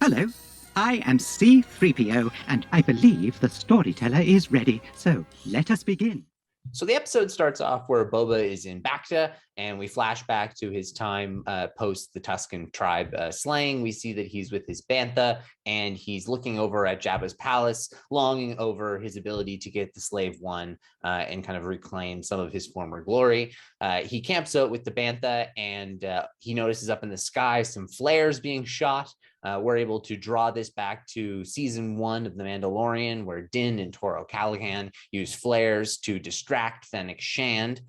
Hello, I am C3PO, and I believe the storyteller is ready, so let us begin. So the episode starts off where Boba is in Bacta, and we flash back to his time post the Tusken tribe slaying. We see that he's with his bantha, and he's looking over at Jabba's palace, longing over his ability to get the Slave One and kind of reclaim some of his former glory. He camps out with the bantha, and he notices up in the sky some flares being shot. We're able to draw this back to season 1 of The Mandalorian, where Din and Toro Calihan use flares to distract Fennec Shand,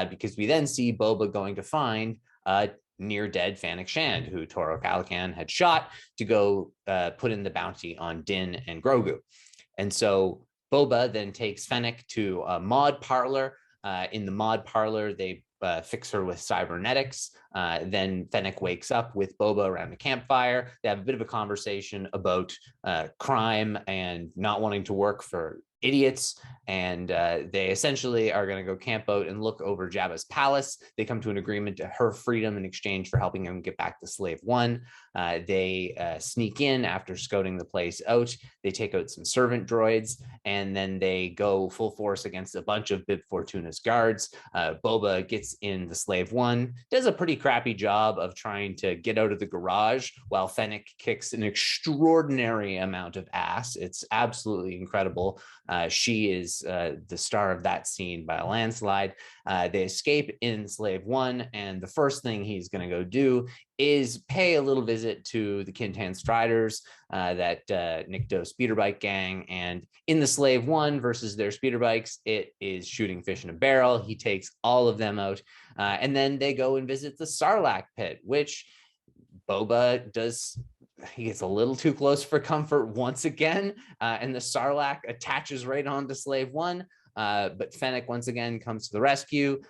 because we then see Boba going to find near dead Fennec Shand, who Toro Calihan had shot to go put in the bounty on Din and Grogu. And so Boba then takes Fennec to a mod parlor. In the mod parlor, they fix her with cybernetics. Then Fennec wakes up with Boba around the campfire. They have a bit of a conversation about crime and not wanting to work for idiots, and they essentially are going to go camp out and look over Jabba's palace. They come to an agreement to her freedom in exchange for helping him get back to Slave One. They sneak in after scouting the place out. They take out some servant droids, and then they go full force against a bunch of Bib Fortuna's guards. Boba gets in the Slave One, does a pretty crappy job of trying to get out of the garage while Fennec kicks an extraordinary amount of ass. It's absolutely incredible. She is the star of that scene by a landslide. They escape in Slave One, and the first thing he's going to go do is pay a little visit to the Kintan Striders, that Nikto speeder bike gang. And in the Slave One versus their speeder bikes, it is shooting fish in a barrel. He takes all of them out, and then they go and visit the Sarlacc pit, which Boba does. He gets a little too close for comfort once again, and the Sarlacc attaches right onto Slave One. But Fennec once again comes to the rescue,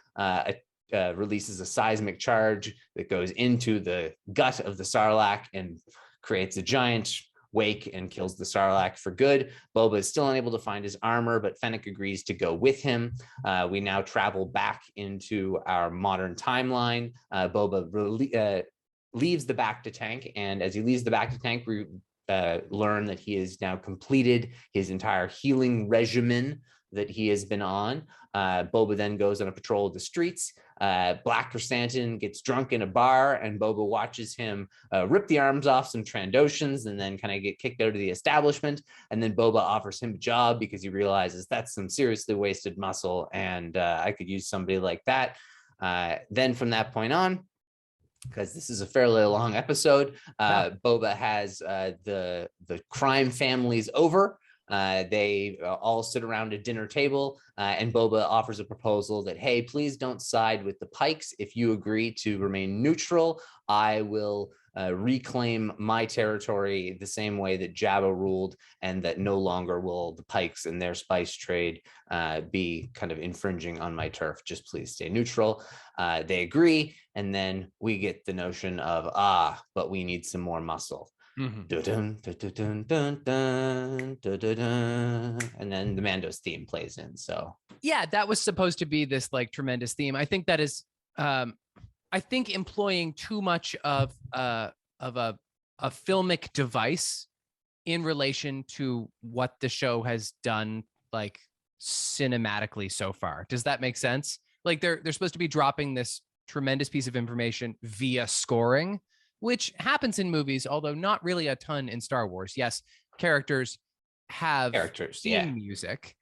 releases a seismic charge that goes into the gut of the Sarlacc and creates a giant wake and kills the Sarlacc for good. Boba is still unable to find his armor, but Fennec agrees to go with him. We now travel back into our modern timeline. Boba leaves the Bacta tank, and as he leaves the Bacta tank, we learn that he has now completed his entire healing regimen that he has been on. Boba then goes on a patrol of the streets. Black Chrysanthemum gets drunk in a bar, and Boba watches him rip the arms off some Trandoshans and then kind of get kicked out of the establishment. And then Boba offers him a job because he realizes that's some seriously wasted muscle, and I could use somebody like that. Then from that point on, because this is a fairly long episode, Boba has the crime families over. They all sit around a dinner table, and Boba offers a proposal that, hey, please don't side with the Pikes. If you agree to remain neutral, I will reclaim my territory the same way that Jabba ruled, and that no longer will the Pikes and their spice trade be kind of infringing on my turf. Just please stay neutral. They agree, and then we get the notion of, but we need some more muscle. Mm-hmm. Dun, dun, dun, dun, dun, dun, dun, dun. And then the Mando's theme plays in. So yeah, that was supposed to be this like tremendous theme. I think that is I think employing too much of a filmic device in relation to what the show has done like cinematically so far. Does that make sense? Like they're supposed to be dropping this tremendous piece of information via scoring, which happens in movies, although not really a ton in Star Wars. Yes, characters have theme music.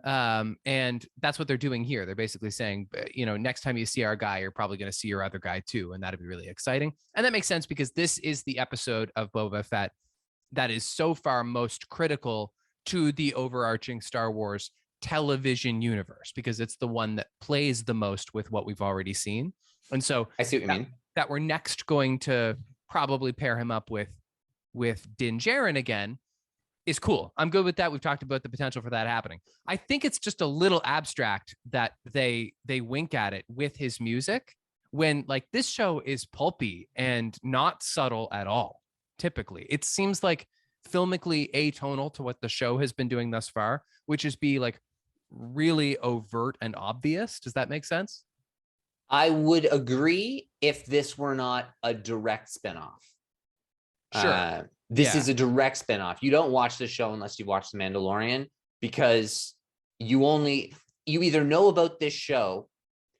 And that's what they're doing here. They're basically saying, next time you see our guy, you're probably going to see your other guy too. And that'd be really exciting. And that makes sense because this is the episode of Boba Fett that is so far most critical to the overarching Star Wars television universe, because it's the one that plays the most with what we've already seen. And so I see what you mean. That we're next going to probably pair him up with Din Djarin again is cool. I'm good with that. We've talked about the potential for that happening. I think it's just a little abstract that they wink at it with his music when like this show is pulpy and not subtle at all. Typically, it seems like filmically atonal to what the show has been doing thus far, which is be like really overt and obvious. Does that make sense? I would agree if this were not a direct spinoff. Sure. This is a direct spinoff. You don't watch the show unless you watch The Mandalorian, because you either know about this show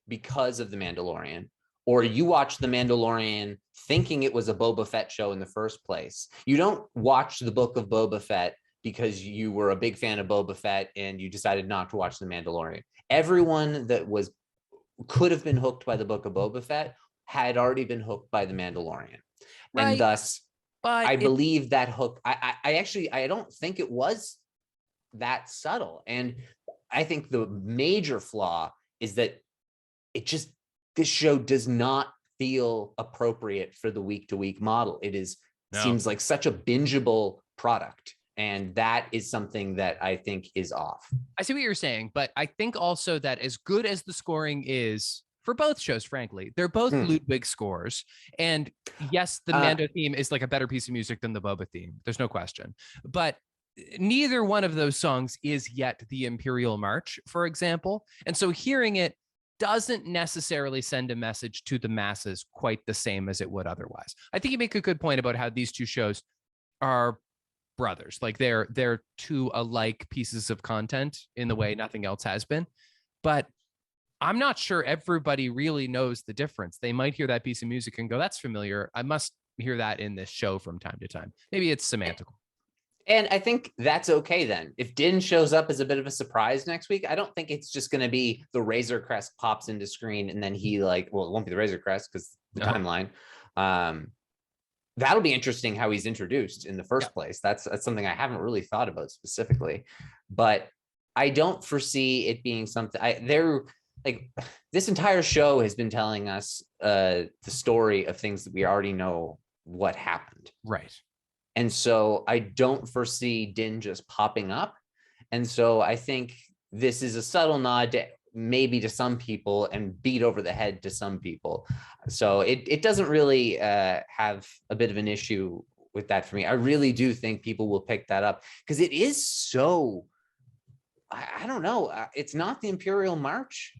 because of The Mandalorian, or you watch The Mandalorian thinking it was a Boba Fett show in the first place. You don't watch the Book of Boba Fett because you were a big fan of Boba Fett and you decided not to watch The Mandalorian. Everyone that could have been hooked by the Book of Boba Fett had already been hooked by The Mandalorian. Right. And thus, but I believe that hook, I don't think it was that subtle. And I think the major flaw is that this show does not feel appropriate for the week-to-week model. It seems like such a bingeable product. And that is something that I think is off. I see what you're saying, but I think also that as good as the scoring is for both shows, frankly, they're both Ludwig scores. And yes, the Mando theme is like a better piece of music than the Boba theme. There's no question. But neither one of those songs is yet the Imperial March, for example. And so hearing it doesn't necessarily send a message to the masses quite the same as it would otherwise. I think you make a good point about how these two shows are brothers. Like they're two alike pieces of content in the way nothing else has been. But I'm not sure everybody really knows the difference. They might hear that piece of music and go, that's familiar. I must hear that in this show from time to time. Maybe it's semantical. And I think that's okay then. If Din shows up as a bit of a surprise next week, I don't think it's just going to be the Razor Crest pops into screen and then he it won't be the Razor Crest because the timeline. That'll be interesting how he's introduced in the first place. That's something I haven't really thought about specifically, but I don't foresee it being something this entire show has been telling us the story of things that we already know what happened. Right. And so I don't foresee Din just popping up. And so I think this is a subtle nod maybe to some people and beat over the head to some people. So it doesn't really have a bit of an issue with that for me. I really do think people will pick that up because it is so, I don't know. It's not the Imperial March,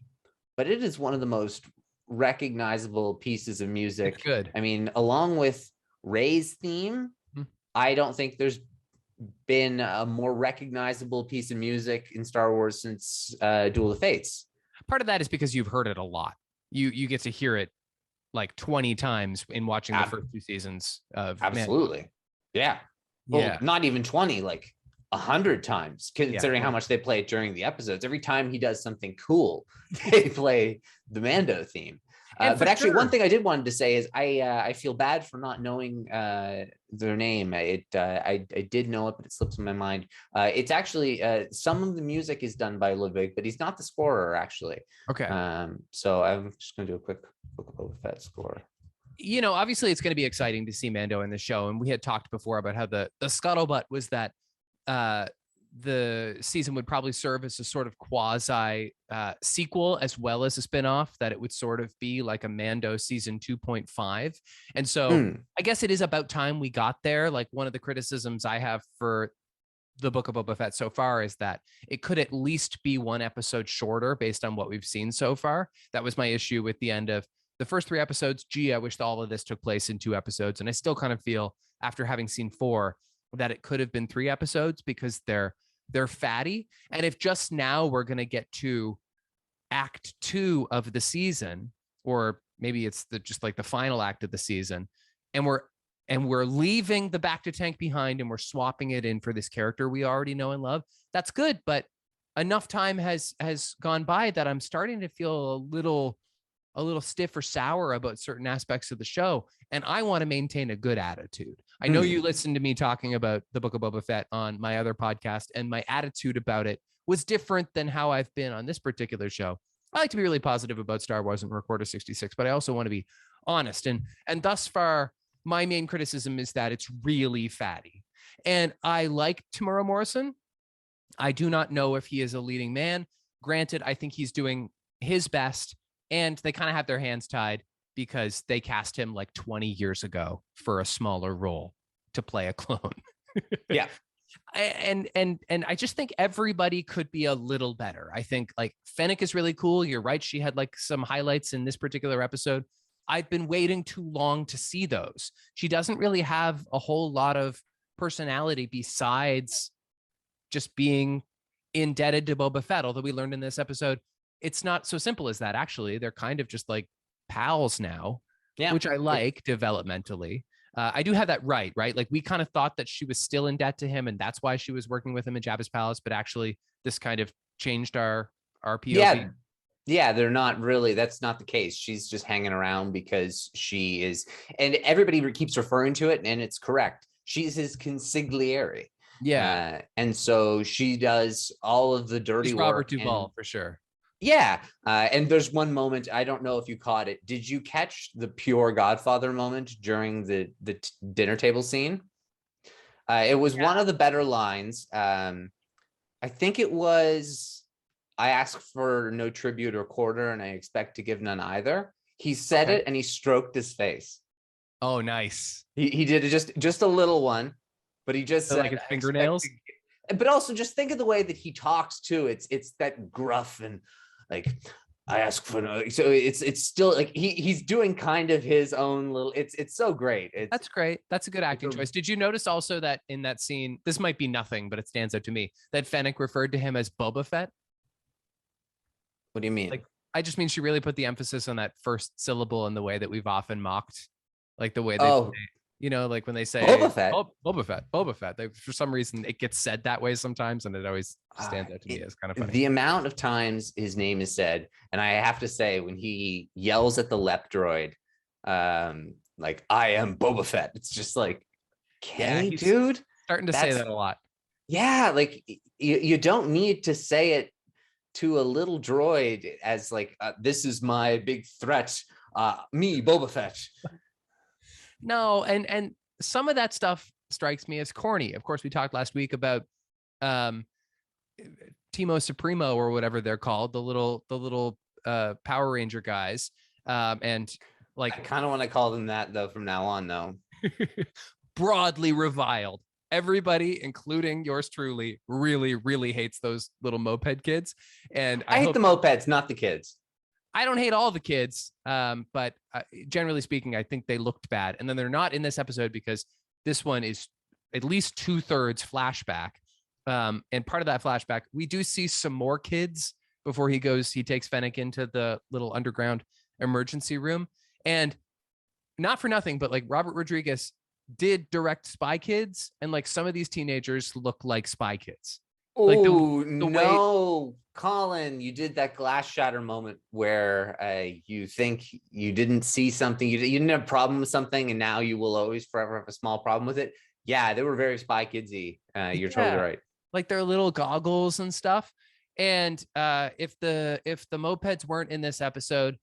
but it is one of the most recognizable pieces of music. It's good. I mean, along with Rey's theme, I don't think there's been a more recognizable piece of music in Star Wars since Duel of the Fates. Part of that is because you've heard it a lot. You get to hear it like 20 times in watching the first two seasons of Absolutely. Yeah. Well, not even 20, like 100 times, considering how much they play it during the episodes. Every time he does something cool, they play the Mando theme. But actually, one thing I did wanted to say is I feel bad for not knowing their name. I did know it, but it slips my mind. It's actually some of the music is done by Ludwig, but he's not the scorer actually. Okay. So I'm just going to do a quick Book of Boba Fett score. You know, obviously, it's going to be exciting to see Mando in the show, and we had talked before about how the scuttlebutt was that the season would probably serve as a sort of quasi sequel as well as a spinoff, that it would sort of be like a Mando season 2.5. And so I guess it is about time we got there. Like one of the criticisms I have for the Book of Boba Fett so far is that it could at least be one episode shorter based on what we've seen so far. That was my issue with the end of the first 3 episodes. Gee, I wish all of this took place in 2 episodes. And I still kind of feel after having seen 4 that it could have been 3 episodes because they're fatty. And if just now we're going to get to act 2 of the season, or maybe it's just like the final act of the season, and we're leaving the back to tank behind and we're swapping it in for this character we already know and love, that's good. But enough time has gone by that I'm starting to feel a little stiff or sour about certain aspects of the show. And I want to maintain a good attitude. I know you listened to me talking about the Book of Boba Fett on my other podcast, and my attitude about it was different than how I've been on this particular show. I like to be really positive about Star Wars and Recorder 66, but I also want to be honest. And thus far, my main criticism is that it's really fatty. And I like Tamura Morrison. I do not know if he is a leading man. Granted, I think he's doing his best, and they kind of have their hands tied because they cast him like 20 years ago for a smaller role to play a clone. Yeah. And I just think everybody could be a little better. I think like Fennec is really cool. You're right. She had like some highlights in this particular episode. I've been waiting too long to see those. She doesn't really have a whole lot of personality besides just being indebted to Boba Fett. Although we learned in this episode, it's not so simple as that. Actually, they're kind of just like pals now, which I like developmentally. I do have that right? Like we kind of thought that she was still in debt to him, and that's why she was working with him in Jabba's palace. But actually, this kind of changed our POV. Yeah, they're not really. That's not the case. She's just hanging around because she is, and everybody keeps referring to it, and it's correct. She's his consigliere. Yeah, and so she does all of the dirty She's work. Robert Duvall for sure. Yeah. And there's one moment, I don't know if you caught it. Did you catch the pure Godfather moment during the dinner table scene? It was one of the better lines. I think it was, I ask for no tribute or quarter, and I expect to give none either. He said it, and he stroked his face. Oh, nice. He did it just a little one, but he just said, like his fingernails. But also just think of the way that he talks too. It's that gruff and like, I ask for no. So it's still like he's doing kind of his own little. It's so great. That's great. That's a good acting choice. Did you notice also that in that scene, this might be nothing, but it stands out to me, that Fennec referred to him as Boba Fett? What do you mean? Like, I just mean she really put the emphasis on that first syllable in the way that we've often mocked, like the way they, like when they say Boba Fett, Boba Fett. For some reason, it gets said that way sometimes, and it always stands out to me as kind of funny. The amount of times his name is said, and I have to say, when he yells at the lep droid, like, I am Boba Fett, it's just like, dude, starting to say that a lot. Yeah, like you don't need to say it to a little droid as like, this is my big threat, me, Boba Fett. No, and some of that stuff strikes me as corny. Of course, we talked last week about Timo Supremo or whatever they're called, the little Power Ranger guys. And like, I kind of want to call them that though from now on, though. Broadly reviled. Everybody, including yours truly, really, really hates those little moped kids. And I hate the mopeds, not the kids. I don't hate all the kids, but generally speaking, I think they looked bad. And then they're not in this episode because this one is at least 2/3 flashback. And part of that flashback, we do see some more kids before he takes Fennec into the little underground emergency room. And not for nothing, but like Robert Rodriguez did direct Spy Kids, and like some of these teenagers look like Spy Kids. Oh, like no, Colin, you did that glass shatter moment where you think you didn't see something, you didn't have a problem with something, and now you will always forever have a small problem with it. Yeah, they were very Spy Kidsy. You're totally right. Like their little goggles and stuff. And if the mopeds weren't in this episode,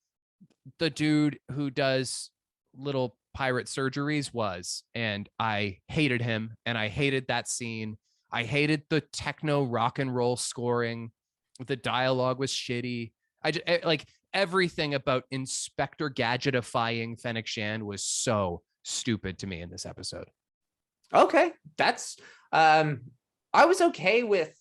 the dude who does little pirate surgeries was, and I hated him, and I hated that scene. I hated the techno rock and roll scoring. The dialogue was shitty. Like everything about Inspector Gadgetifying Fennec Shand was so stupid to me in this episode. Okay, that's I was okay with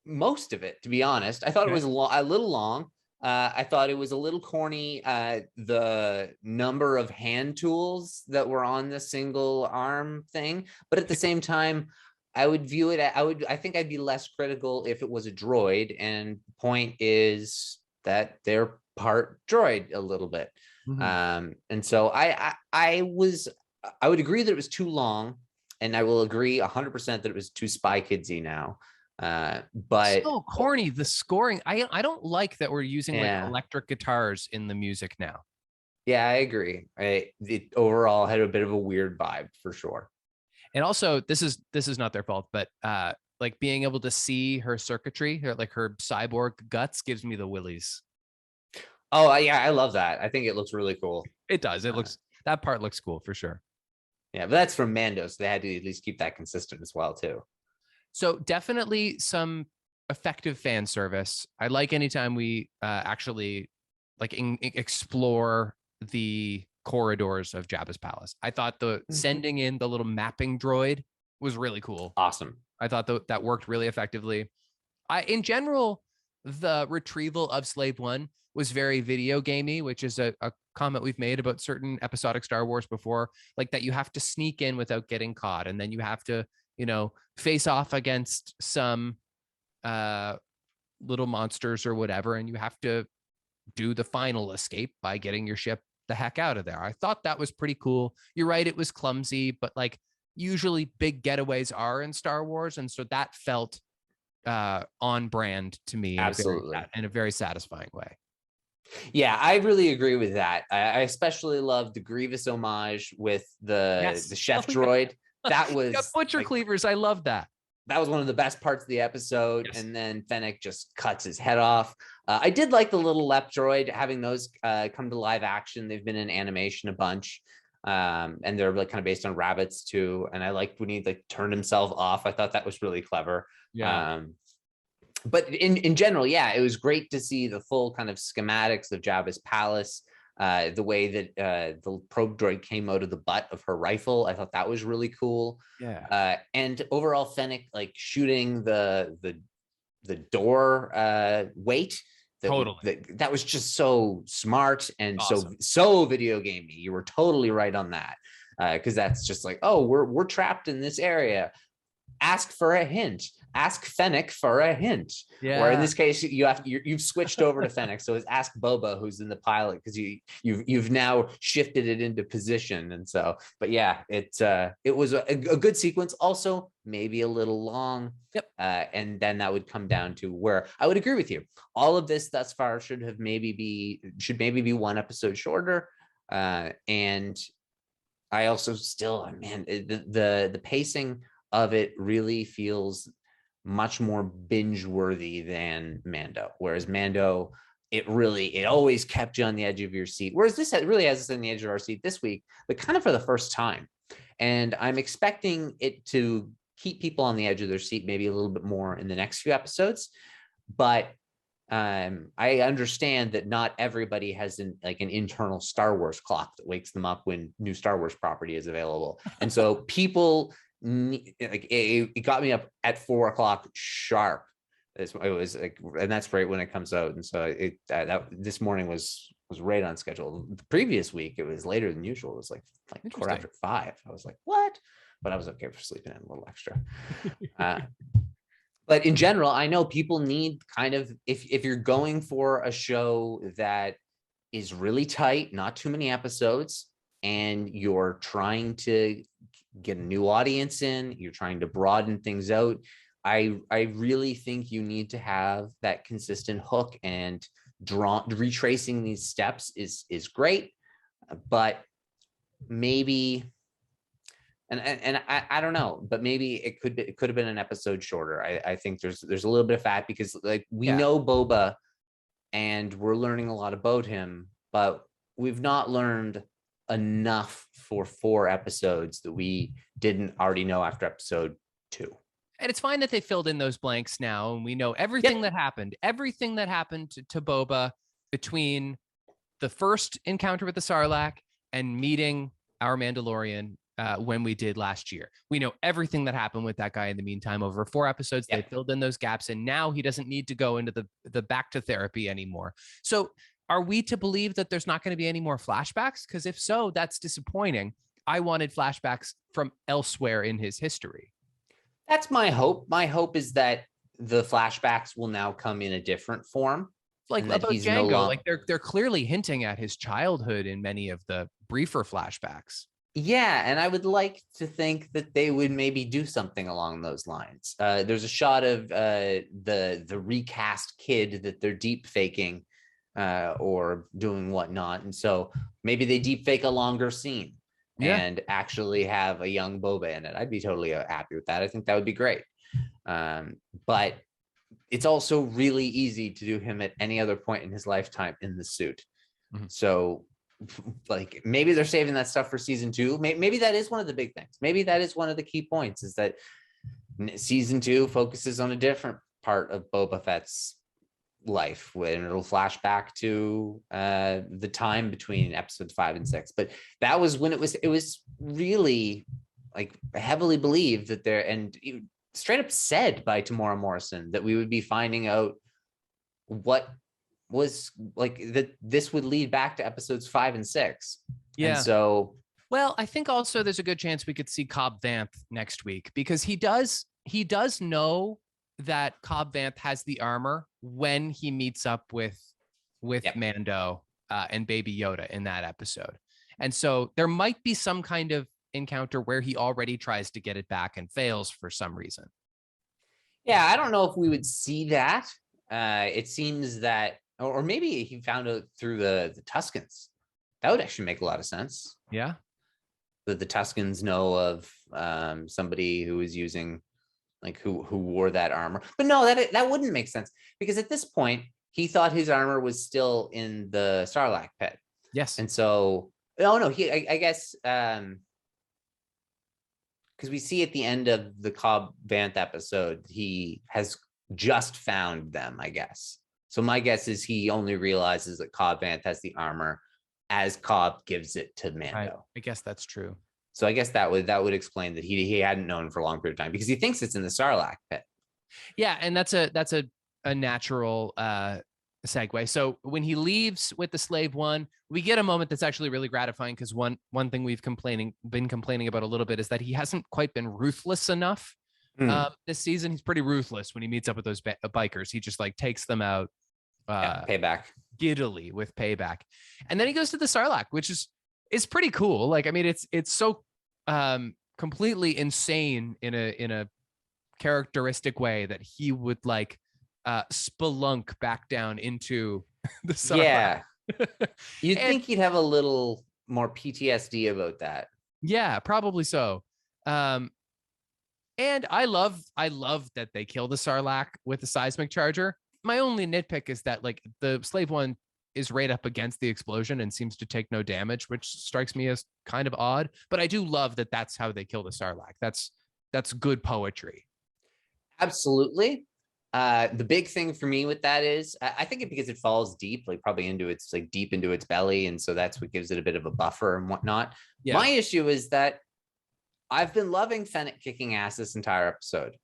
most of it, to be honest. I thought it was a little long. I thought it was a little corny. The number of hand tools that were on the single arm thing, but at the same time, I would view it. I think I'd be less critical if it was a droid. And the point is that they're part droid a little bit. Mm-hmm. And so I would agree that it was too long, and I will agree 100% that it was too Spy Kidsy now. But so corny, the scoring. I don't like that we're using like electric guitars in the music now. Yeah, I agree. It overall had a bit of a weird vibe for sure. And also, this is not their fault, but like being able to see her circuitry, like her cyborg guts, gives me the willies. Oh yeah, I love that. I think it looks really cool. It does. It looks, that part looks cool for sure. Yeah, but that's from Mando, so they had to at least keep that consistent as well too. So definitely some effective fan service. I like anytime we actually like explore the corridors of Jabba's palace. I thought sending in the little mapping droid was really cool. Awesome. I thought that worked really effectively. In general, the retrieval of Slave One was very video gamey, which is a comment we've made about certain episodic Star Wars before, like that you have to sneak in without getting caught, and then you have to, face off against some little monsters or whatever, and you have to do the final escape by getting your ship the heck out of there. I thought that was pretty cool. You're right, it was clumsy, but like usually big getaways are in Star Wars, and so that felt on brand to me in a very satisfying way. Yeah, I really agree with that. I especially love the Grievous homage with the chef droid. That was butcher cleavers. I love that. That was one of the best parts of the episode. Yes. And then Fennec just cuts his head off. I did like the little Lep droid, having those come to live action. They've been in animation a bunch. And they're like kind of based on rabbits too. And I liked when he like turned himself off. I thought that was really clever. Yeah. But in general, yeah, it was great to see the full kind of schematics of Jabba's palace, the way that the probe droid came out of the butt of her rifle. I thought that was really cool. Yeah. And overall, Fennec like shooting the door weight. Totally. That was just so smart and awesome. so video gamey. You were totally right on that, because that's just like, oh, we're trapped in this area. Ask for a hint. Ask Fennec for a hint. Yeah. Or in this case, you've switched over to Fennec, so it's ask Boba, who's in the pilot, because you've now shifted it into position. And so, but yeah, it was a good sequence. Also, maybe a little long. Yep. And then that would come down to where I would agree with you. All of this thus far should maybe be one episode shorter. And I also still, man, the pacing of it really feels much more binge worthy than Mando, whereas Mando, it always kept you on the edge of your seat, whereas this really has us on the edge of our seat this week, but kind of for the first time. And I'm expecting it to keep people on the edge of their seat maybe a little bit more in the next few episodes. But I understand that not everybody has an internal Star Wars clock that wakes them up when new Star Wars property is available. And so people, it got me up at 4 o'clock sharp. It was like, and that's right when it comes out. And so this morning was right on schedule. The previous week it was later than usual. It was like quarter after 5. I was like, what? But I was okay for sleeping in a little extra. But in general, I know people need kind of, if you're going for a show that is really tight, not too many episodes, and you're trying to get a new audience in, you're trying to broaden things out, I really think you need to have that consistent hook, and retracing these steps is great, but maybe, and I don't know, but maybe it could have been an episode shorter. I think there's a little bit of fat, because like we know Boba and we're learning a lot about him, but we've not learned enough for 4 episodes that we didn't already know after episode 2. And it's fine that they filled in those blanks now, and we know everything that happened to Boba between the first encounter with the Sarlacc and meeting our Mandalorian when we did last year. We know everything that happened with that guy in the meantime. Over 4 episodes, they filled in those gaps, and now he doesn't need to go into the back to therapy anymore. So are we to believe that there's not going to be any more flashbacks? Because if so, that's disappointing. I wanted flashbacks from elsewhere in his history. That's my hope. My hope is that the flashbacks will now come in a different form. Like about Django, like they're clearly hinting at his childhood in many of the briefer flashbacks. Yeah, and I would like to think that they would maybe do something along those lines. There's a shot of the recast kid that they're deep faking or doing whatnot, and so maybe they deep fake a longer scene and actually have a young Boba in it. I'd be totally happy with that. I think that would be great. But it's also really easy to do him at any other point in his lifetime in the suit. Mm-hmm. So like maybe they're saving that stuff for season 2. Maybe that is one of the big things. Maybe that is one of the key points, is that season 2 focuses on a different part of Boba Fett's life, when it'll flash back to the time between episodes 5 and 6. But that was when it was really like heavily believed that there, and straight up said by Tamora Morrison, that we would be finding out what was like that this would lead back to episodes 5 and 6. Yeah. And so, well, I think also there's a good chance we could see Cobb Vanth next week, because he does know that Cobb Vanth has the armor when he meets up with Mando and Baby Yoda in that episode. And so there might be some kind of encounter where he already tries to get it back and fails for some reason. yeah, I don't know if we would see that. It seems that, or maybe he found out through the Tuscans. That would actually make a lot of sense. Yeah. That the Tuscans know of somebody who is using, like, who wore that armor. But no, that wouldn't make sense, because at this point he thought his armor was still in the Sarlacc pit. Yes. And so, no, I guess because we see at the end of the Cobb Vanth episode, he has just found them, I guess. So my guess is he only realizes that Cobb Vanth has the armor as Cobb gives it to Mando. I guess that's true. So I guess that would explain that he hadn't known for a long period of time, because he thinks it's in the Sarlacc pit. Yeah, and that's a natural segue. So when he leaves with the slave one, we get a moment that's actually really gratifying, because one thing we've been complaining about a little bit is that he hasn't quite been ruthless enough. This season, he's pretty ruthless when he meets up with those bikers. He just like takes them out. Payback. Giddily with payback, and then he goes to the Sarlacc, which is pretty cool. Like, I mean, it's so completely insane in a characteristic way that he would like spelunk back down into the Sarlacc. Yeah. You'd think he'd have a little more PTSD about that. Yeah, probably so. And I love that they kill the Sarlacc with the seismic charger. My only nitpick is that like the slave one is right up against the explosion and seems to take no damage, which strikes me as kind of odd. But I do love that that's how they kill the Sarlacc. That's good poetry. Absolutely. The big thing for me with that is I think because it falls deep, like probably into its like deep into its belly, and so that's what gives it a bit of a buffer and whatnot. Yeah. My issue is that I've been loving Fennec kicking ass this entire episode,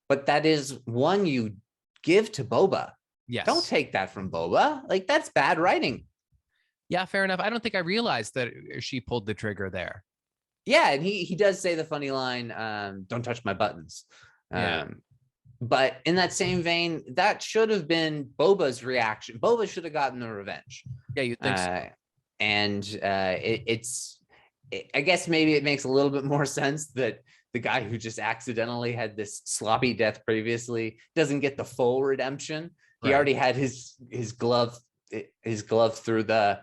but that is one you give to Boba. Yes. Don't take that from Boba. Like, that's bad writing. Yeah, fair enough. I don't think I realized that she pulled the trigger there. Yeah, and he does say the funny line, don't touch my buttons. Yeah. But in that same vein, that should have been Boba's reaction. Boba should have gotten the revenge. Yeah, you think so. And I guess maybe it makes a little bit more sense that the guy who just accidentally had this sloppy death previously doesn't get the full redemption. Right. He already had his glove through the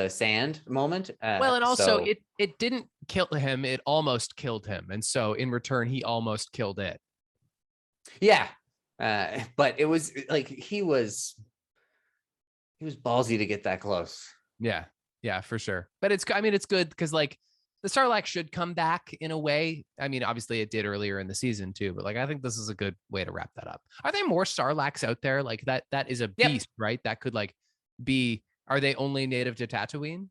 sand moment. Well, and also it didn't kill him. It almost killed him. And so in return, he almost killed it. Yeah. But it was like he was ballsy to get that close. Yeah. Yeah, for sure. But it's good because like the Sarlacc should come back in a way. I mean, obviously it did earlier in the season too, but like I think this is a good way to wrap that up. Are there more Sarlaccs out there? Like that is a beast, right? That could like be, are they only native to Tatooine?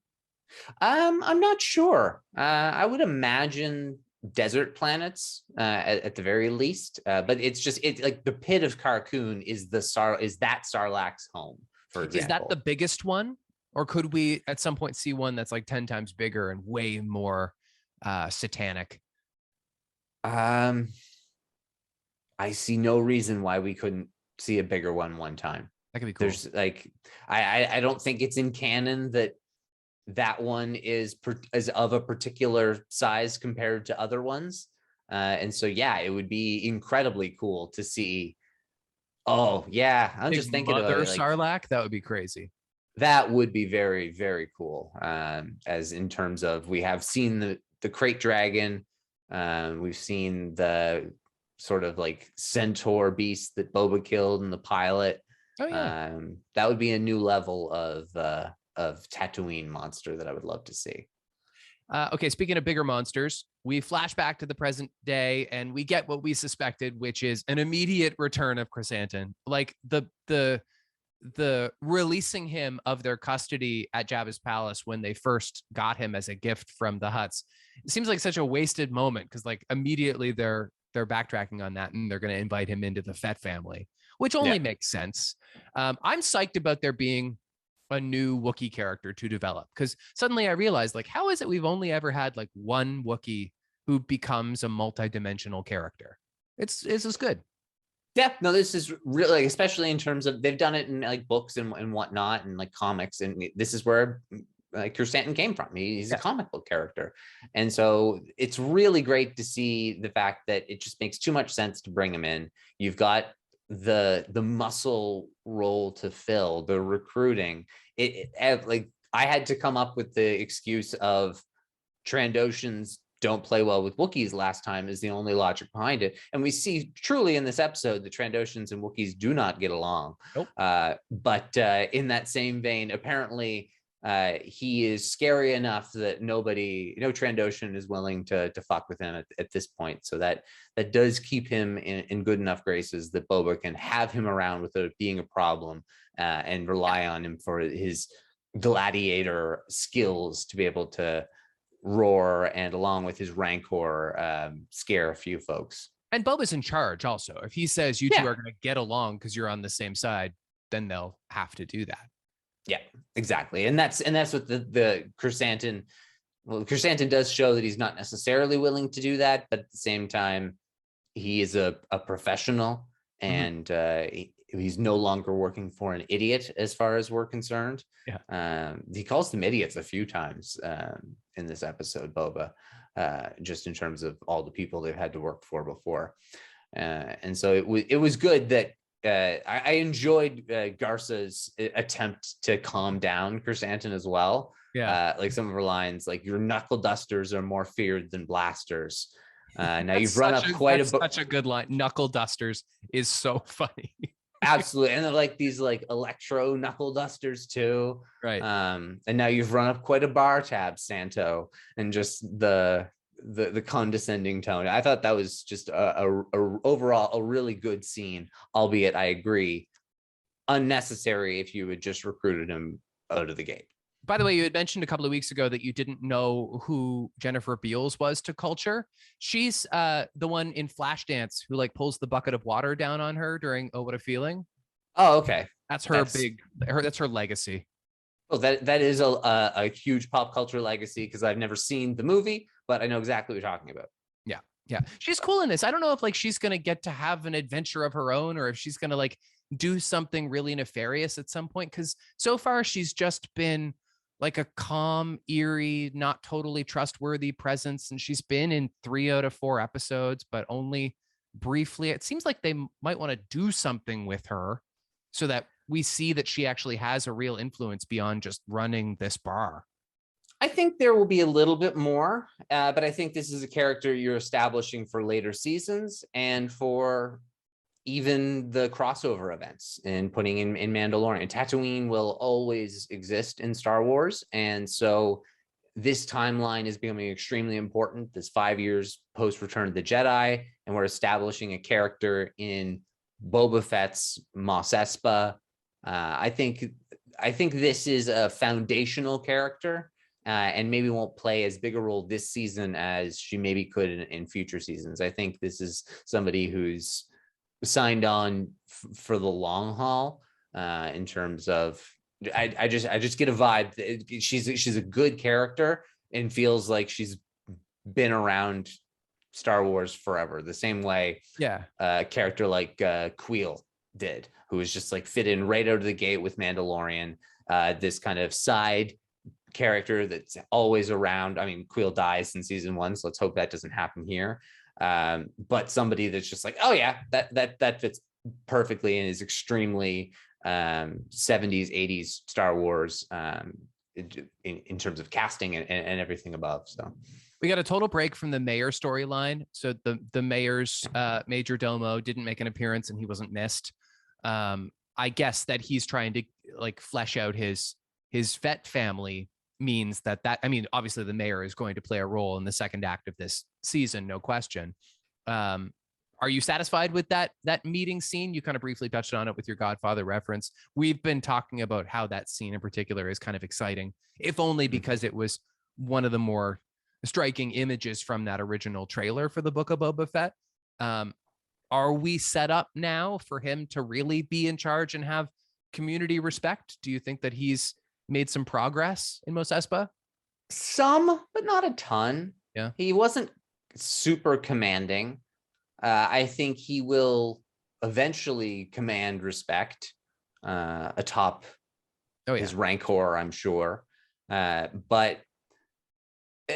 I'm not sure. I would imagine desert planets at the very least. But it's like the pit of Carcoon is that Sarlacc's home, for example. Is that the biggest one? Or could we at some point see one that's like 10 times bigger and way more satanic? I see no reason why we couldn't see a bigger one time. That could be cool. There's like, I don't think it's in canon that one is of a particular size compared to other ones. And so, yeah, it would be incredibly cool to see. Oh, yeah. I'm just thinking about it. Like, Sarlacc, that would be crazy. That would be very, very cool. As in terms of, we have seen the crate dragon. We've seen the sort of like centaur beast that Boba killed in the pilot. Oh, yeah. That would be a new level of Tatooine monster that I would love to see. Okay, speaking of bigger monsters, we flash back to the present day and we get what we suspected, which is an immediate return of Chrysanthemum. Like the releasing him of their custody at Jabba's palace when they first got him as a gift from the Hutts. It seems like such a wasted moment because like immediately they're backtracking on that and they're going to invite him into the Fett family, which only makes sense. I'm psyched about there being a new Wookiee character to develop, because suddenly I realized, like, how is it we've only ever had like one Wookiee who becomes a multi-dimensional character? It's just good. Yeah, no, this is really, like, especially in terms of, they've done it in like books and whatnot and like comics, and this is where like Chrysanthemum came from. He's a comic book character, and so it's really great to see the fact that it just makes too much sense to bring him in. You've got the muscle role to fill, the recruiting. Like, I had to come up with the excuse of Trandoshans don't play well with Wookiees last time is the only logic behind it. And we see truly in this episode that Trandoshans and Wookiees do not get along. Nope. But in that same vein, apparently he is scary enough that no Trandoshan is willing to fuck with him at this point. So that does keep him in good enough graces that Boba can have him around without it being a problem, and rely on him for his gladiator skills to be able to roar and, along with his rancor, scare a few folks. And Boba's in charge also. If he says you two are going to get along because you're on the same side, then they'll have to do that. Yeah, exactly. And that's what the Chrysanthemum, well, Chrysanthemum does show that he's not necessarily willing to do that, but at the same time, he is a professional, and he's no longer working for an idiot as far as we're concerned. He calls them idiots a few times in this episode, Boba, just in terms of all the people they've had to work for before. And so it was good that I enjoyed Garza's attempt to calm down Chrysanthemum as well. Like some of her lines, like, your knuckle dusters are more feared than blasters. Now you've run up quite such a good line. Knuckle dusters is so funny. Absolutely. And they're like these like electro knuckle dusters too. Right. And now you've run up quite a bar tab, Santo, and just the condescending tone. I thought that was just a overall a really good scene, albeit I agree, unnecessary if you had just recruited him out of the gate. By the way, you had mentioned a couple of weeks ago that you didn't know who Jennifer Beals was to Culture. She's the one in Flashdance who like pulls the bucket of water down on her during "Oh What a Feeling." Oh, okay. That's her legacy. Well, that is a huge pop culture legacy, because I've never seen the movie, but I know exactly what you're talking about. Yeah. She's cool in this. I don't know if like she's gonna get to have an adventure of her own, or if she's gonna like do something really nefarious at some point, because so far she's just been like a calm, eerie, not totally trustworthy presence. And she's been in 3 out of 4 episodes, but only briefly. It seems like they might want to do something with her so that we see that she actually has a real influence beyond just running this bar. I think there will be a little bit more, but I think this is a character you're establishing for later seasons and for even the crossover events and putting in Mandalorian. Tatooine will always exist in Star Wars. And so this timeline is becoming extremely important. This 5 years post Return of the Jedi, and we're establishing a character in Boba Fett's Mos Espa. I think this is a foundational character, and maybe won't play as big a role this season as she maybe could in future seasons. I think this is somebody who's signed on for the long haul, in terms of, I just get a vibe that she's a good character and feels like she's been around Star Wars forever, the same way a character like Queel did, who was just like fit in right out of the gate with Mandalorian, this kind of side character that's always around. I mean, Queel dies in season 1, so let's hope that doesn't happen here. But somebody that's just like, oh yeah, that fits perfectly and is extremely 70s 80s Star Wars, in terms of casting and everything above. So we got a total break from the mayor storyline. So the mayor's major domo didn't make an appearance and he wasn't missed. I guess that he's trying to like flesh out his Fett family means that I mean, obviously the mayor is going to play a role in the second act of this season, no question. Are you satisfied with that meeting scene? You kind of briefly touched on it with your Godfather reference. We've been talking about how that scene in particular is kind of exciting, if only because it was one of the more striking images from that original trailer for the Book of Boba Fett. are we set up now for him to really be in charge and have community respect? Do you think that he's made some progress in Mos Espa? Some, but not a ton. Yeah. He wasn't super commanding. I think he will eventually command respect atop his rancor, I'm sure. But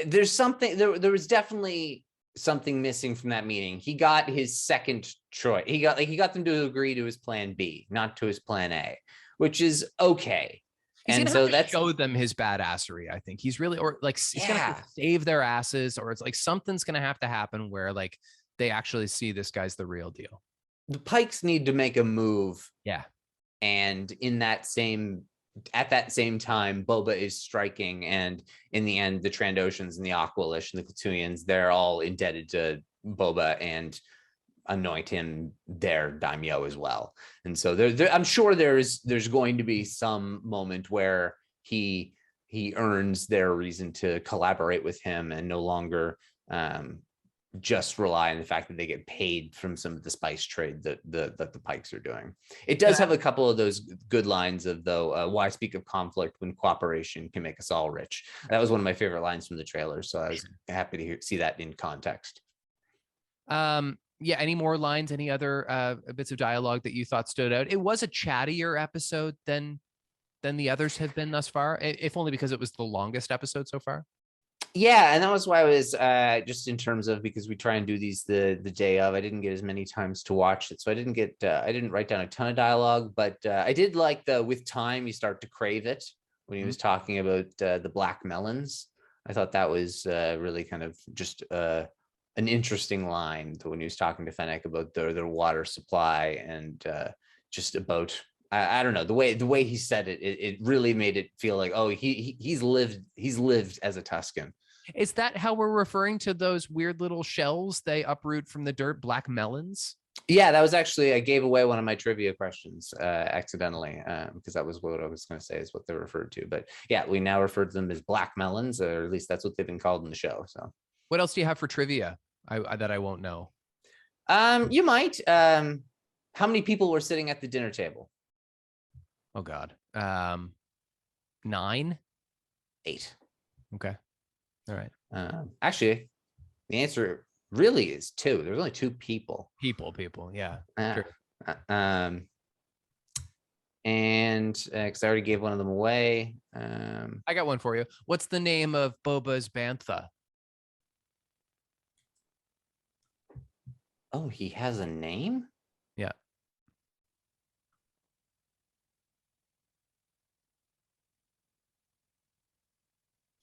there's something, there was definitely something missing from that meeting. He got his second choice. He got them to agree to his plan B, not to his plan A, which is okay. He's and gonna so have to that's show them his badassery. I think he's really, or like he's gonna have to save their asses, or it's like something's gonna have to happen where like they actually see this guy's the real deal. The Pikes need to make a move. Yeah. And at that same time, Boba is striking, and in the end, the Trandoshans and the Aqualish and the Klatooians, they're all indebted to Boba and anoint him their daimyo as well. And so I'm sure there's going to be some moment where he earns their reason to collaborate with him and no longer just rely on the fact that they get paid from some of the spice trade that the Pikes are doing. It does have a couple of those good lines of, though, why speak of conflict when cooperation can make us all rich. That was one of my favorite lines from the trailer, so I was happy to see that in context. Yeah, any more lines, any other bits of dialogue that you thought stood out? It was a chattier episode than the others have been thus far, if only because it was the longest episode so far. Yeah, and that was why I was just in terms of, because we try and do these the day of, I didn't get as many times to watch it, so I didn't write down a ton of dialogue, but I did like the with time you start to crave it when he was talking about the black melons. I thought that was really kind of just an interesting line when he was talking to Fennec about their water supply and just about I don't know, the way he said it, it really made it feel like, oh, he's lived as a Tuscan. Is that how we're referring to those weird little shells they uproot from the dirt, black melons? Yeah, that was actually, I gave away one of my trivia questions accidentally, because that was what I was going to say is what they're referred to. But yeah, we now refer to them as black melons, or at least that's what they've been called in the show. So what else do you have for trivia that I won't know? You might. How many people were sitting at the dinner table? Oh God. 9? 8. Okay. All right. Actually, the answer really is 2. There's only 2 people. People. Yeah. Sure. And because I already gave one of them away. I got one for you. What's the name of Boba's bantha? Oh, he has a name? Yeah.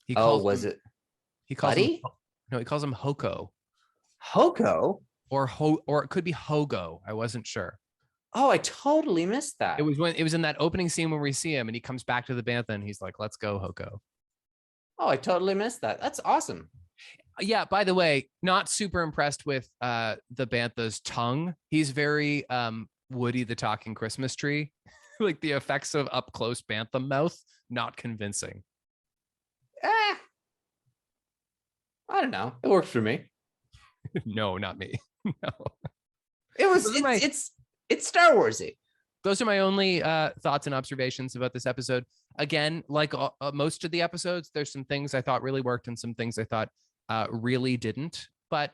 He calls was him, it? He calls Buddy? him, no, he calls him Hoko. Hoko? Or it could be Hogo. I wasn't sure. Oh, I totally missed that. It was in that opening scene when we see him and he comes back to the bantha and he's like, "Let's go, Hoko." Oh, I totally missed that. That's awesome. Yeah, by the way, not super impressed with the bantha's tongue. He's very Woody the Talking Christmas Tree. Like the effects of up close bantha mouth, not convincing. I don't know. It worked for me. No, not me. No. It's Star Warsy. Those are my only thoughts and observations about this episode. Again, like most of the episodes, there's some things I thought really worked and some things I thought really didn't. But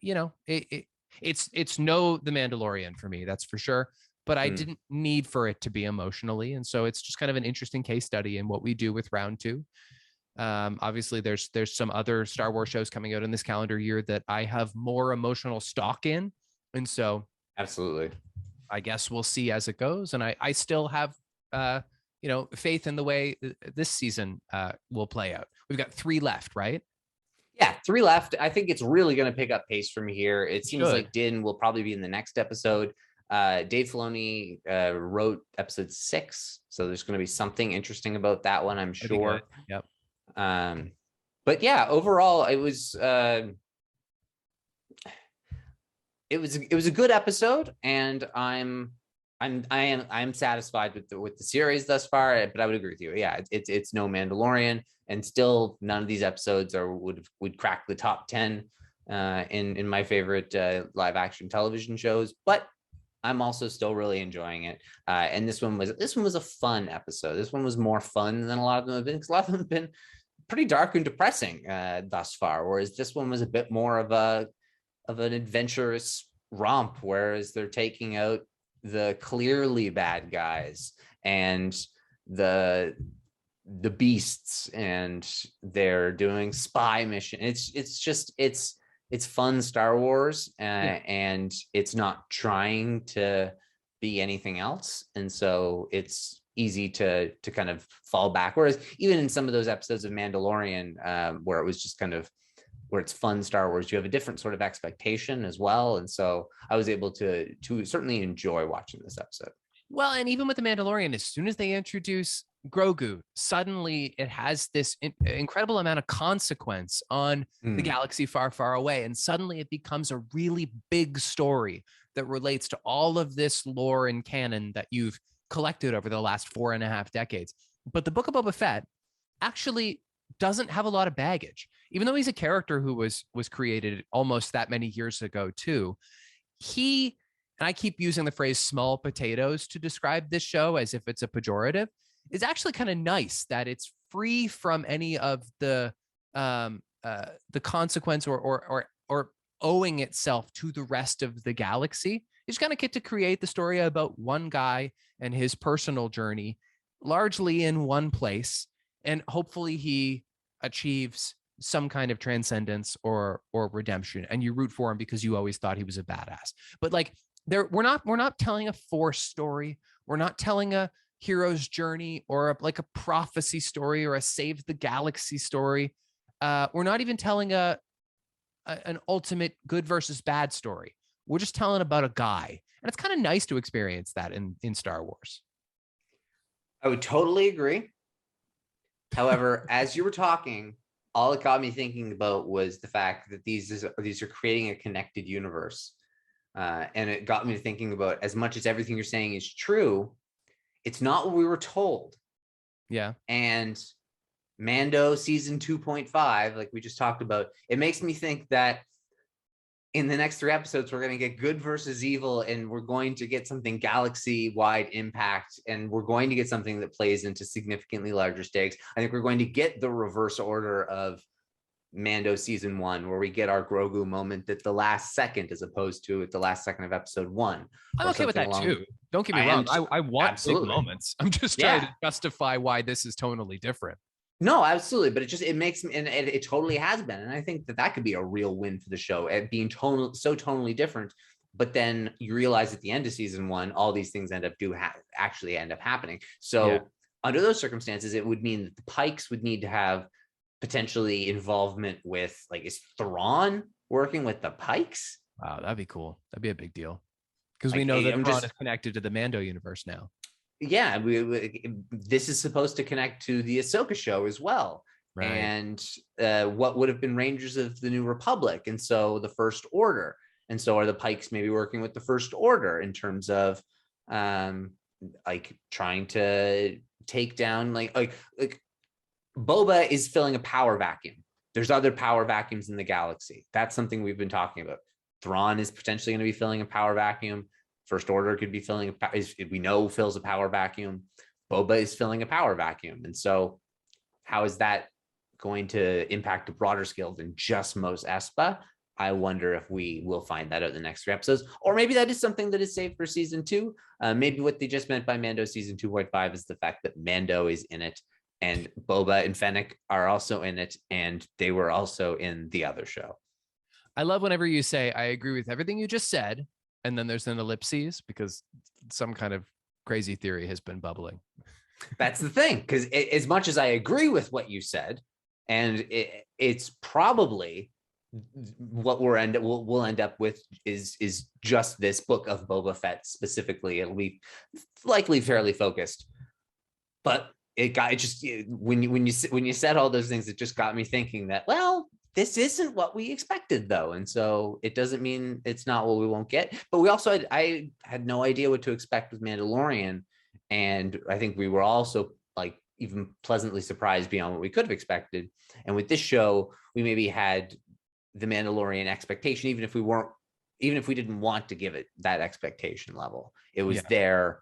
you know, it's no The Mandalorian for me, that's for sure. But I didn't need for it to be emotionally, and so it's just kind of an interesting case study in what we do with round 2. Obviously, there's some other Star Wars shows coming out in this calendar year that I have more emotional stock in, and so absolutely, I guess we'll see as it goes. And I still have faith in the way this season will play out. We've got 3 left, right? Yeah, 3 left. I think it's really going to pick up pace from here. It seems like Din will probably be in the next episode. Dave Filoni wrote episode 6, so there's going to be something interesting about that one, I'm sure. Yep. But yeah, overall, it was a good episode, and I'm satisfied with the series thus far. But I would agree with you. Yeah, it's no Mandalorian, and still none of these episodes would crack the top 10 in my favorite live action television shows, but I'm also still really enjoying it. And this one was a fun episode. This one was more fun than a lot of them have been, because a lot of them have been pretty dark and depressing thus far. Whereas this one was a bit more of an adventurous romp, whereas they're taking out the clearly bad guys and the beasts, and they're doing spy mission. It's fun Star Wars, and it's not trying to be anything else, and so it's easy to kind of fall back. Whereas even in some of those episodes of Mandalorian, where it was just kind of where it's fun Star Wars, you have a different sort of expectation as well, and so I was able to certainly enjoy watching this episode. Well, and even with the Mandalorian, as soon as they introduce Grogu, suddenly it has this incredible amount of consequence on the galaxy far, far away. And suddenly it becomes a really big story that relates to all of this lore and canon that you've collected over the last 4.5 decades. But the Book of Boba Fett actually doesn't have a lot of baggage, even though he's a character who was created almost that many years ago too. And I keep using the phrase small potatoes to describe this show as if it's a pejorative. It's actually kind of nice that it's free from any of the consequence or owing itself to the rest of the galaxy. You just kind of get to create the story about one guy and his personal journey, largely in one place, and hopefully he achieves some kind of transcendence or redemption, and you root for him because you always thought he was a badass. But like, we're not telling a Force story. We're not telling a hero's journey or like a prophecy story or a save the galaxy story. We're not even telling an ultimate good versus bad story. We're just telling about a guy, and it's kind of nice to experience that in Star Wars. I would totally agree. However, as you were talking, all it got me thinking about was the fact that these are creating a connected universe. And it got me thinking about, as much as everything you're saying is true, it's not what we were told. Yeah. And Mando season 2.5, like we just talked about, it makes me think that in the next 3 episodes, we're going to get good versus evil, and we're going to get something galaxy-wide impact, and we're going to get something that plays into significantly larger stakes. I think we're going to get the reverse order of Mando season 1, where we get our Grogu moment at the last second, as opposed to at the last second of episode 1. I'm okay with that too. Don't get me wrong. I want absolutely big moments. I'm just trying to justify why this is tonally different. No, absolutely. But it makes me, and it totally has been. And I think that could be a real win for the show, at being so tonally different. But then you realize at the end of season 1, all these things actually end up happening. So under those circumstances, it would mean that the Pikes would need to have potentially involvement with, like, is Thrawn working with the Pikes? Wow, that'd be cool. That'd be a big deal, because we know that Thrawn is connected to the Mando universe now. Yeah, this is supposed to connect to the Ahsoka show as well. Right. And what would have been Rangers of the New Republic, and so the First Order. And so are the Pikes maybe working with the First Order in terms of like trying to take down like Boba is filling a power vacuum. There's other power vacuums in the galaxy. That's something we've been talking about. Thrawn is potentially going to be filling a power vacuum. First Order could be filling we know fills a power vacuum. Boba is filling a power vacuum. And so how is that going to impact a broader scale than just Mos Espa? I wonder if we will find that out in the next 3 episodes, or maybe that is something that is saved for season 2. Maybe what they just meant by Mando season 2.5 is the fact that Mando is in it, and Boba and Fennec are also in it, and they were also in the other show. I love whenever you say, I agree with everything you just said, and then there's an ellipses, because some kind of crazy theory has been bubbling. That's the thing, because as much as I agree with what you said, and it's probably what we'll end up with is just this book of Boba Fett specifically. It'll be likely fairly focused, but when you said all those things, it just got me thinking that, well, this isn't what we expected though. And so it doesn't mean it's not what we won't get, but we also I had no idea what to expect with Mandalorian. And I think we were also like even pleasantly surprised beyond what we could have expected. And with this show, we maybe had the Mandalorian expectation, even if we didn't want to give it that expectation level. It was there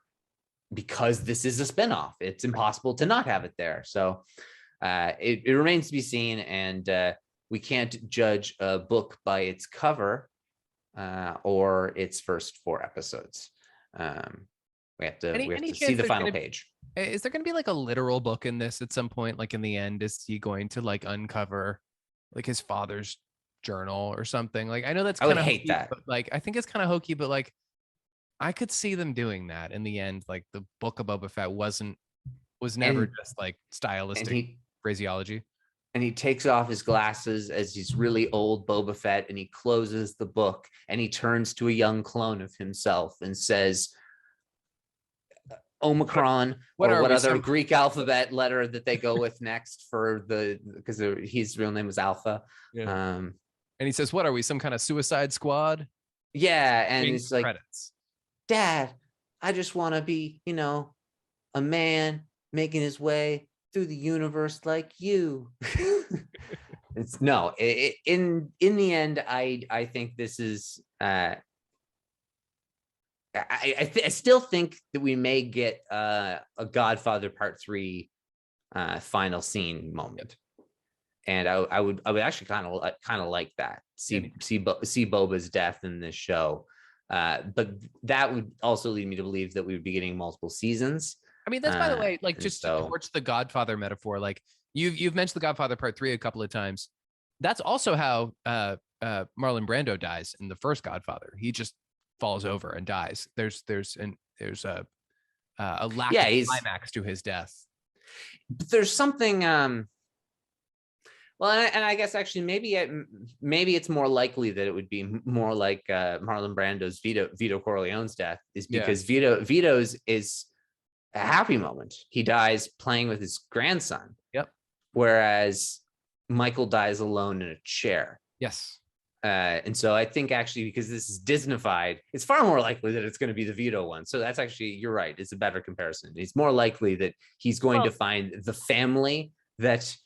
because this is a spinoff. It's impossible to not have it there. So it remains to be seen, and we can't judge a book by its cover or its first 4 episodes. We have to see the final page. Is there going to be like a literal book in this at some point? Like in the end, is he going to like uncover like his father's journal or something? Like I know that's I would kind of hate that. but like I think it's kind of hokey, but like I could see them doing that in the end. Like the book of Boba Fett was never just like stylistic phraseology. And he takes off his glasses as he's really old Boba Fett, and he closes the book, and he turns to a young clone of himself and says, Omicron, what other Greek alphabet letter that they go with next for because his real name was Alpha. Yeah. And he says, what are we, some kind of suicide squad? Yeah. And it's like, credits. Dad, I just want to be, a man making his way through the universe like you. It's no, in the end, I think this is, I still think that we may get a Godfather Part 3 final scene moment, and I would actually kind of like that. See Boba's death in this show, but that would also lead me to believe that we would be getting multiple seasons. I mean, that's by the way, like just towards the Godfather metaphor. Like you've mentioned the Godfather Part 3 a couple of times. That's also how Marlon Brando dies in the first Godfather. He just falls over and dies. There's a lack of climax to his death. But there's something well, and I guess actually maybe it's more likely that it would be more like Marlon Brando's Vito Corleone's death is because Vito's is a happy moment. He dies playing with his grandson. Yep. Whereas Michael dies alone in a chair. Yes. And so I think actually, because this is Disneyfied, it's far more likely that it's going to be the Vito one. So that's actually, you're right. It's a better comparison. It's more likely that he's going to find the family that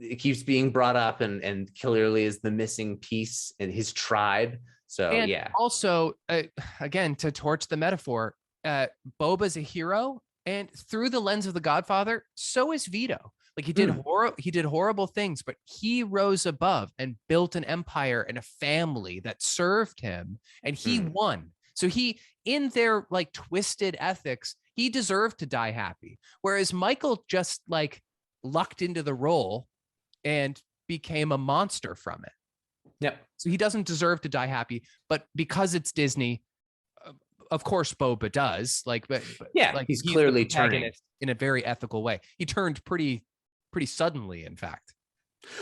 it keeps being brought up and clearly is the missing piece in his tribe. So and yeah. Also, again, to torch the metaphor, Boba's a hero, and through the lens of the Godfather, so is Vito. Like he did horrible things, but he rose above and built an empire and a family that served him, and he won. So he, in their like twisted ethics, he deserved to die happy. Whereas Michael just like lucked into the role and became a monster from it. Yep. So he doesn't deserve to die happy, but because it's Disney, of course Boba does. Like, but yeah, like he's clearly turning in a very ethical way. He turned pretty suddenly, in fact.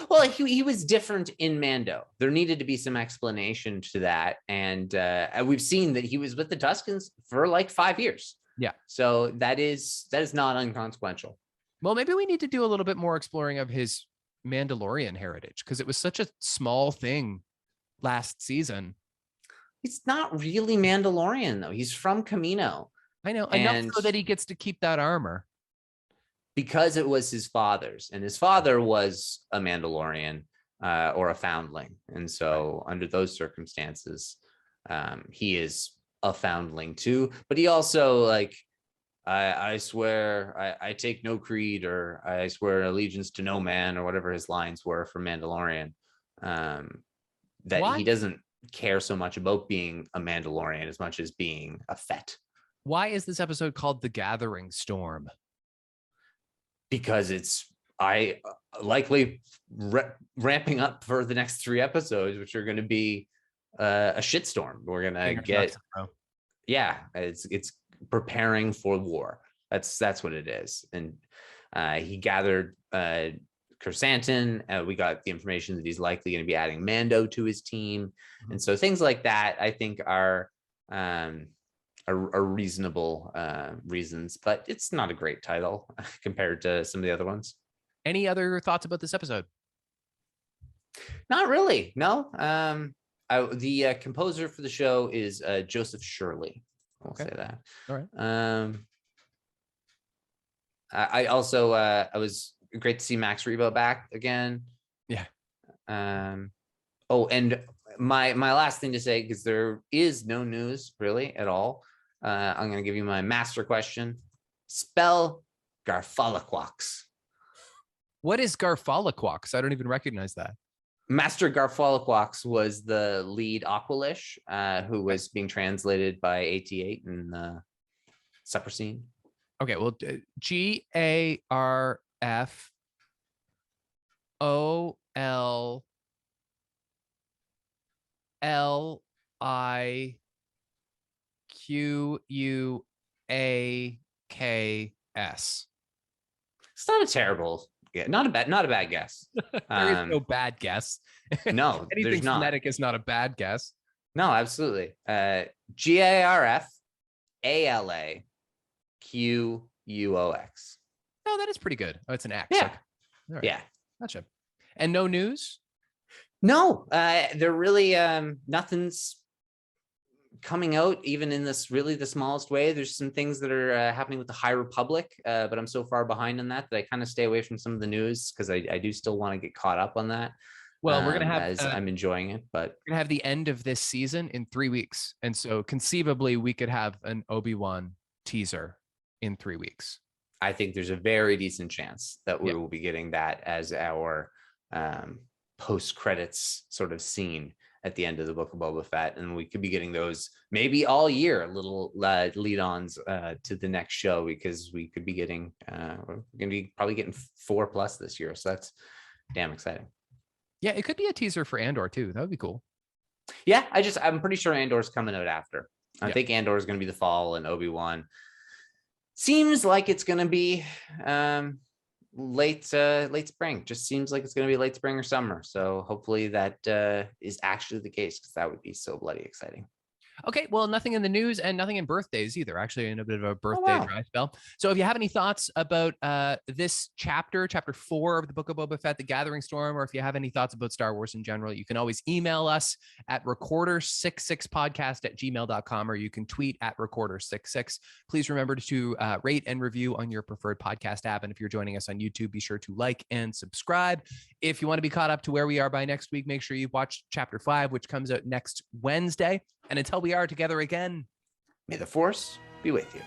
Well, he was different in Mando. There needed to be some explanation to that, and we've seen that he was with the Tuscans for like 5 years. Yeah. So that is not unconsequential. Well, maybe we need to do a little bit more exploring of his Mandalorian heritage, because it was such a small thing last season. He's not really Mandalorian though. He's from Camino. I know, enough so that he gets to keep that armor. Because it was his father's, and his father was a Mandalorian or a foundling. And so under those circumstances, he is a foundling too. But he also like, I swear I take no creed, or I swear allegiance to no man, or whatever his lines were for Mandalorian. That he doesn't care so much about being a Mandalorian as much as being a Fett. Why is this episode called The Gathering Storm? Because it's likely ramping up for the next 3 episodes, which are going to be a shitstorm. We're going to get, it's preparing for war. That's what it is. And he gathered chrysanthemum. We got the information that he's likely going to be adding Mando to his team. And so things like that, I think are reasonable reasons, but it's not a great title compared to some of the other ones. Any other thoughts about this episode? Not really. No. The composer for the show is Joseph Shirley. I'll say that. All right. I also I was great to see Max Rebo back again. Yeah. Oh, and my last thing to say, because there is no news really at all. I'm going to give you my master question. Spell Garfalaquox. What is Garfalaquox? I don't even recognize that. Master Garfalaquox was the lead Aqualish, who was being translated by AT8 in the supper scene. Okay, well, Garfalaquox. It's not a terrible, not a bad guess. There is no bad guess. No, Anything there's not. phonetic is not a bad guess. No, absolutely. GARFALAQUOX. Oh, that is pretty good. Oh, it's an X. Yeah. Okay. All right. Yeah. Gotcha. And no news? No, they're really nothing's coming out, even in this really the smallest way. There's some things that are happening with the High Republic, but I'm so far behind on that I kind of stay away from some of the news because I do still want to get caught up on that. Well, we're gonna have as I'm enjoying it, but we're gonna have the end of this season in 3 weeks, and so conceivably we could have an Obi-Wan teaser in 3 weeks. I think there's a very decent chance that we will be getting that as our post-credits sort of scene at the end of the Book of Boba Fett, and we could be getting those maybe all year, little lead-ons to the next show, because we could be getting we're gonna be probably getting 4+ this year, so that's damn exciting. Yeah, it could be a teaser for Andor too. That would be cool. Yeah, I'm pretty sure Andor's coming out after. I think Andor is going to be the fall, and Obi-Wan seems like it's going to be late spring. Just seems like it's going to be late spring or summer. So hopefully that is actually the case, because that would be so bloody exciting. Okay, well, nothing in the news and nothing in birthdays either. Actually, in a bit of a birthday dry spell. So if you have any thoughts about this chapter 4 of the Book of Boba Fett, The Gathering Storm, or if you have any thoughts about Star Wars in general, you can always email us at recorder66podcast@gmail.com, or you can tweet at recorder66. Please remember to rate and review on your preferred podcast app. And if you're joining us on YouTube, be sure to like and subscribe. If you want to be caught up to where we are by next week, make sure you watch chapter 5, which comes out next Wednesday. And until we are together again, may the Force be with you.